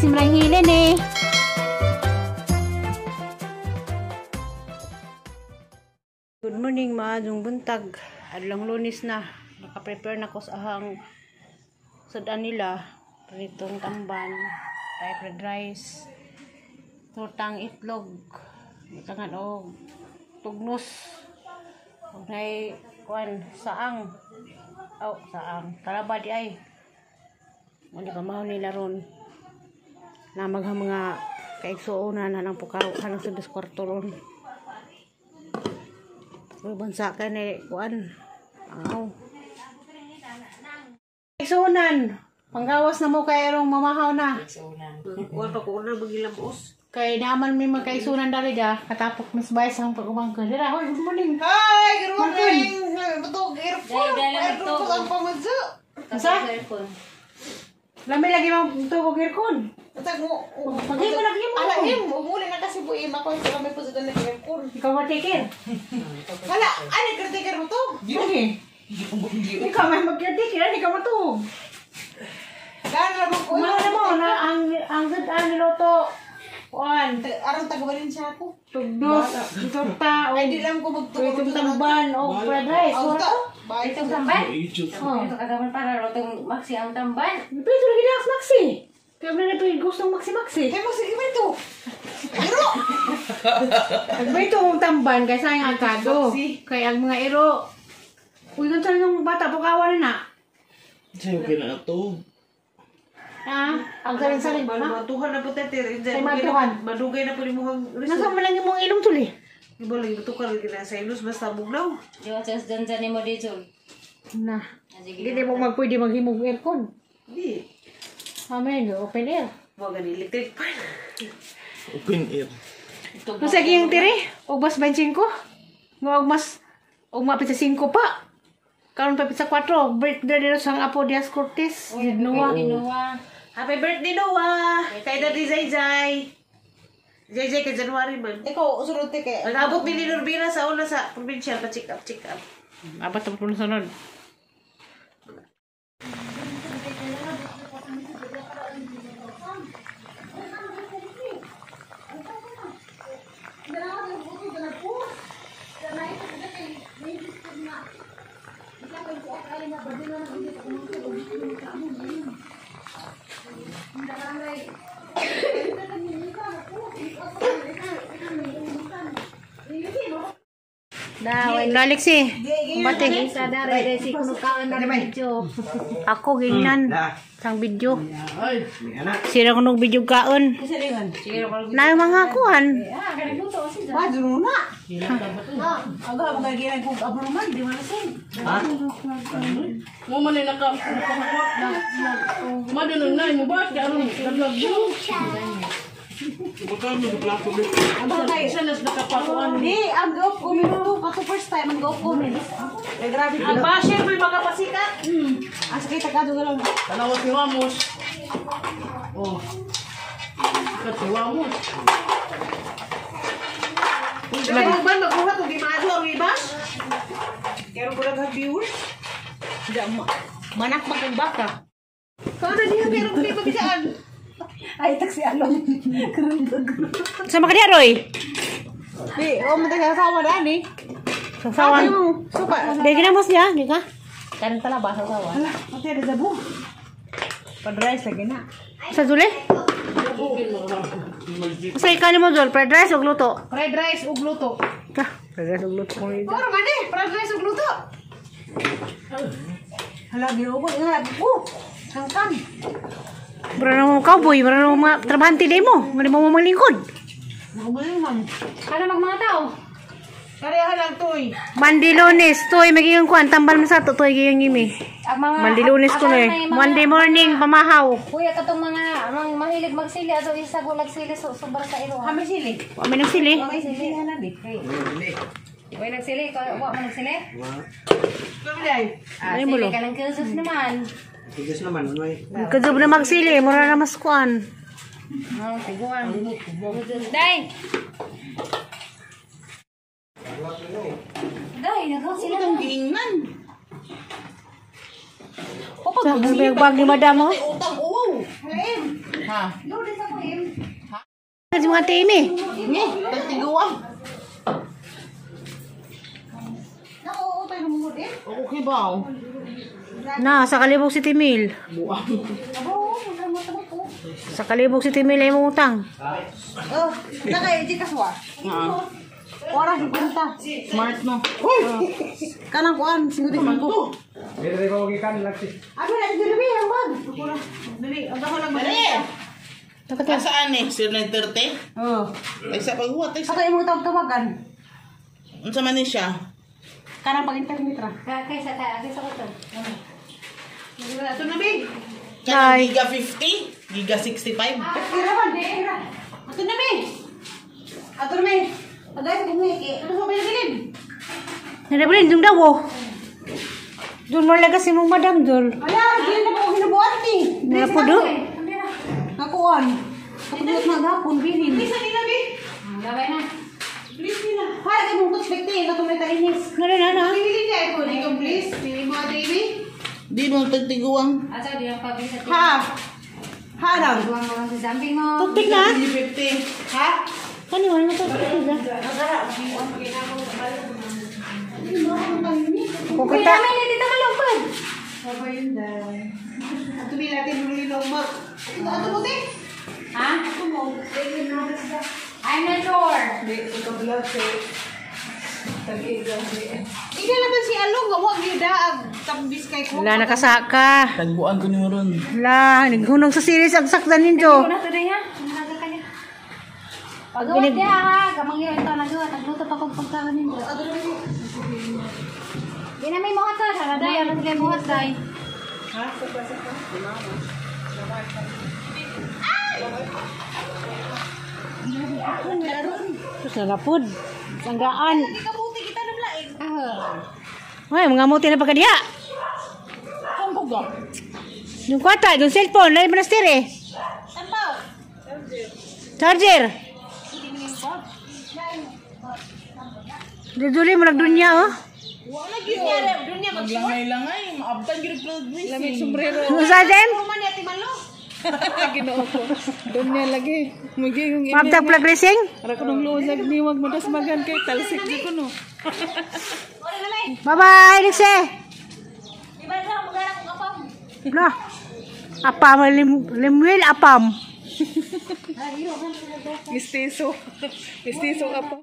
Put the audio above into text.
si Maranghilen eh. Good morning maadong buntag. Adlang Lunes na. Naka-prepare na ko sa ahang sudan nila. Pritong tamban, fried rice, tortang itlog, tangan og tugnos. Ug nay kuan saang. Oh, saang. Talaba di ay. Wala ka mahal nila ron. Na mga kaigsuonan na ng pukaw kanang sa kwarto ron. Uy, bansa ka ni kuan. Aw. Kaigsuonan. Panggawas na mo kay erong mamahaw na. Kaigsuonan. Kuan pa ko na bagilang boss. Kay naman may magkaigsuonan dali da. Katapok Miss Vice ang pag-umangkod. Dira, hoy, good morning. Hi, good morning. Batog earphone. Batog ang pamadyo. Asa? Lami lagi mang tugog aircon. Tatag mo. Pagay mo lagi mo. Alaim, umuli na kasi buim ako sa kami po sa dalang aircon. Ikaw matikir. Hala, ano kritikir mo to? Sige. Ikaw may magkritikir, ikaw matug. Gano'n mo ko. Mahal mo na ang sudan niluto. Kuan, Arang tagabalin siya ako. tugnos, torta, o Ay, di lang ko magtugog. itong tamban, o fried rice. Wala to? Itong tamban? Oh. Ito kagaman para rotong maksi ang tamban. Pero lagi na Maxi. Kaya na ito yung gustong Maxi. Kaya mo sige ba ito? Iro! Agba ito ang tamban, kaya sayang agkado. Kaya ang mga iro. Uy, ganun yung bata, pukawan na. Sa'yo kinatog. Ha? Ang saling-saling. Ha? Matuhan na po tayo. Ay, matuhan. Madugay na po rin mo ang Nasa mo lang yung mga ilong tuli. Iba lagi matukar lagi na sa ilus basta bugnaw. Diyo, just dyan dyan mo dito. Na. Hindi mo magpwede maghimog aircon. Hindi. Amen, open air. Huwag gan electric pan. Open air. Masa yung tiri? Og mas 25? Og mas og mapit sa 5 pa. Karon pa sa 4. Birthday nila sang Apo Diaz Cortez. Noah. Happy birthday, Noah! Kay Daddy Zayzay. Zayzay kay January man. Ikaw, usunod te kay. Nag-abot ni Nurbina sa una sa provincial pa check up. Abat pa po sunod. Alexi, bating. Ako ginan sang video. Sira ko video kaon. Na mga kuan. Madruna. Aga magagilan ko abnormal di man sin. Mo man naka madunong na mo ba daron naglago. Baka mo plato din. Ang tayo sa nas nakapakuan. Di, ang go ko minuto pa to first time ang go ko min. Grabe. Ang basher may makapasikat. Asa kay tagado galang. Tanawat ni Wamos. Oh. Katiwamos. Pero man magbuhat og imado ang ibas. Kero ko lang viewers. Manak magang baka. Kano diha pero ko di mabisaan. Ay taksi along. Sama ka diya, Roy? Di, o mo tayo sawa na ni. Sasawan. Suka. Dahil ginamos niya, di ka? Kanin talaba, sasawan. Ala, mati ada dabo. Padrice lagi na. Sa Zuli? Sa ikanin mo, Zul? Fried rice o gluto? Fried rice ug luto. Ka, fried rice o gluto ko rin. Oro man fried rice ug luto. Hala, giugo nga. Sangkan. Mura na mo cowboy, mura na mo mga trabahante din mo. Mura mo maglingkod. Maguling man. Kala mag mga tao? Kariha lang toy. Monday, Lunes, toy, magiging kuhan, tambal mo sa to, toy, giging gimi. Monday, Lunes to na eh. Monday morning, pamahaw. Kuya, katong mga mahilig magsili, aso isa gulag sili, sobrang sa ilo. Kami sili. Kami nagsili. May sili. Hala di. Kuya, nagsili, wa mo nagsili? Kami dai. Ay mo lo. Sili ka lang kusus naman. Tigas naman, ano eh. Kadzub na magsili, mura na mas kuhan. Tiguan. Day! Day, nagkasila na. Giingnan. Sa bag ni madam mo? Utang uwaw. Ngayon. Ha. Loaded sa kuim. Kasi mga tini. Ni, tagtiguan. Nakuutay ng mga din. Okay ba? Na, sa kalibog si Timil. Buang. Abo, magdamot ko. Sa kalibog si Timil ay mong utang. Oh, nakay di kaswa. Ha. Ora gipunta. Smart no. Kanang kuan singudi man ko. Abi na diri ang bag. Dili, ang ako lang Dali. Saan ni? 0930? Oh. Ay sa paghuwat ay Sa sa. imong tawagan. Unsa man ni siya? Kanang pag-internet ra. Kaysa ko to. Ato na bi. Kanang Giga 50? Giga 65? Kira man, kira. Ato na bi. Ato na bi. Agay ko mo iki. Ano sa bilin? Nalabrin, doon daw oh. Doon mo lagas mong madam dol. Ala, gila na ko ginabuhat ni. Mga po do. Nakuan. Kapag maghapon bilin. Bisa nila bi. Gabay na. Please nila. Para kay mong kuspekti na tumay tainis. Nana. Bili niya ko ni please. Ni mga baby. Di mo tagtiguan. Asa di ang pabisa ti. Ha. Harang. Buang sa samping mo. Tupik na. 50. Ha? Kani wala na to. Kung kita. Kami na dito malupad. Apa yun dahil? Ato nila natin nuli loma. Ato mo te? Ha? I'm not sure. Ika naman si Along, huwag niyo daag. Tambis kay ko. Wala nakasaka. Tagbuan ko ni mo ron. Wala, naghunong sa series ang sakdan ninyo. Una to na ya. Umaga ka niya. Pag Pagawad niya ha. Kamang yun ito nagawa. Nagluto pa kong pagkawan ninyo. Di na may muhat ka. Sarada yan. Ano kay muhat day? Terus nalapod. Sanggaan. Kabuti kita na lain. Ay, mga muti na pagkadiha. Ang buga. Yung kwata, yung cellphone, lain manastir eh. Tampaw. Charger. Duduli mo nagdunya oh. Maglangay-langay. Maabtan yun ang lamig sombrero. Ano sa atin? Kuman niya timalo. Ginoo ko. Doon niya lagi. Magi yung Mabtag plug racing? Para ko nung luwag niwag mo das magan kay talsik di ko no. Bye-bye, Dixie. Iba na mo gara ko kapam. No. Apam, limwil, apam. Mistiso. Mistiso ka pa.